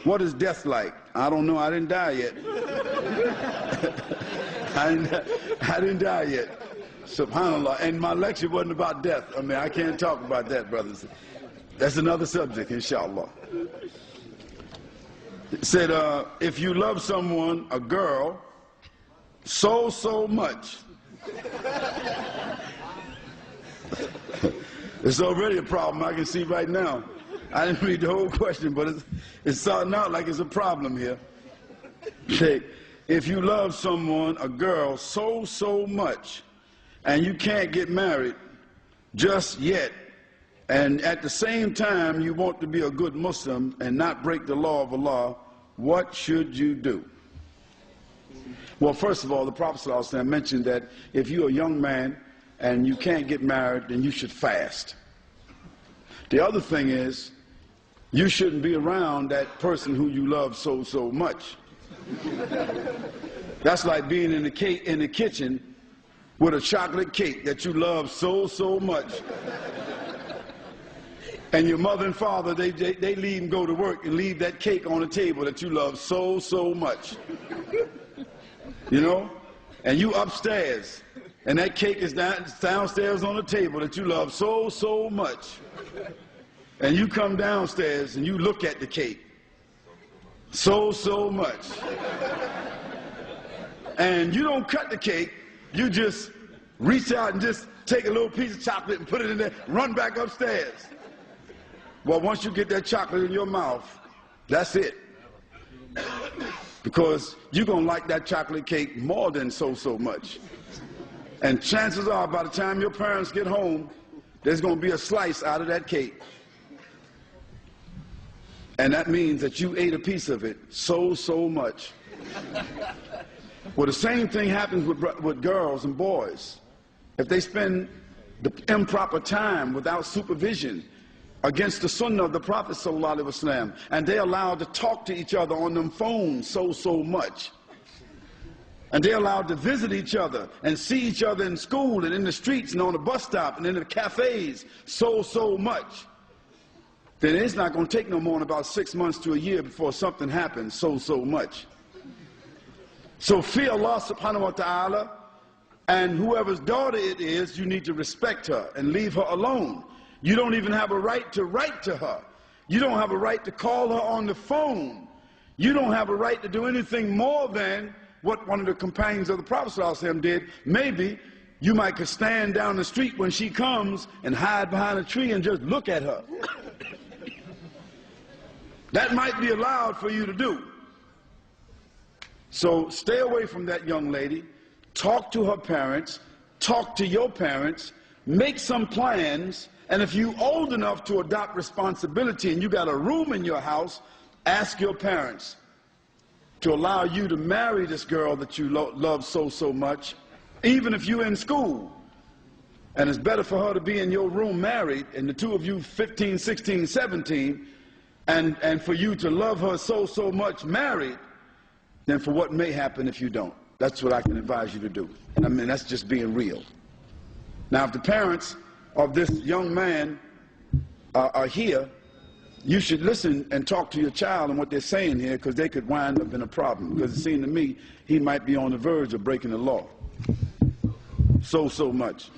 what is death like? I don't know. I didn't die yet. I didn't die yet. SubhanAllah. And my lecture wasn't about death. I mean, I can't talk about that, brothers. That's another subject, inshallah. It said, if you love someone, a girl, so much. It's already a problem, I can see right now. I didn't read the whole question, but it's starting out like it's a problem here. Say, if you love someone, a girl, so much, and you can't get married just yet, and at the same time you want to be a good Muslim and not break the law of Allah, what should you do? Well, first of all, the Prophet ﷺ mentioned that if you're a young man and you can't get married, then you should fast. The other thing is, you shouldn't be around that person who you love so much. That's like being in the kitchen with a chocolate cake that you love so much. And your mother and father, they leave and go to work and leave that cake on the table that you love so much. You know? And you upstairs, and that cake is downstairs on the table that you love so much. And you come downstairs and you look at the cake so much. And you don't cut the cake, you just reach out and just take a little piece of chocolate and put it in there, run back upstairs. Well, once you get that chocolate in your mouth, that's it. Because you're going to like that chocolate cake more than so much. And chances are, by the time your parents get home, there's going to be a slice out of that cake. And that means that you ate a piece of it so much. Well, the same thing happens with girls and boys. If they spend the improper time without supervision against the sunnah of the Prophet ﷺ, and they're allowed to talk to each other on them phones so much, and they're allowed to visit each other and see each other in school and in the streets and on the bus stop and in the cafes so much, then it's not going to take no more than about 6 months to a year before something happens so much. So fear Allah subhanahu wa ta'ala, and whoever's daughter it is, you need to respect her and leave her alone. You don't even have a right to write to her. You don't have a right to call her on the phone. You don't have a right to do anything more than what one of the companions of the Prophet ﷺ did. Maybe you might could stand down the street when she comes and hide behind a tree and just look at her. That might be allowed for you to do. So stay away from that young lady. Talk to her parents. Talk to your parents. Make some plans. And if you're old enough to adopt responsibility and you got a room in your house, ask your parents to allow you to marry this girl that you love so much, even if you're in school. And it's better for her to be in your room married, and the two of you 15, 16, 17, and for you to love her so much married, than for what may happen if you don't. That's what I can advise you to do. And I mean, that's just being real. Now, if the parents of this young man are here, you should listen and talk to your child and what they're saying here, because they could wind up in a problem. Because it seemed to me he might be on the verge of breaking the law. So much.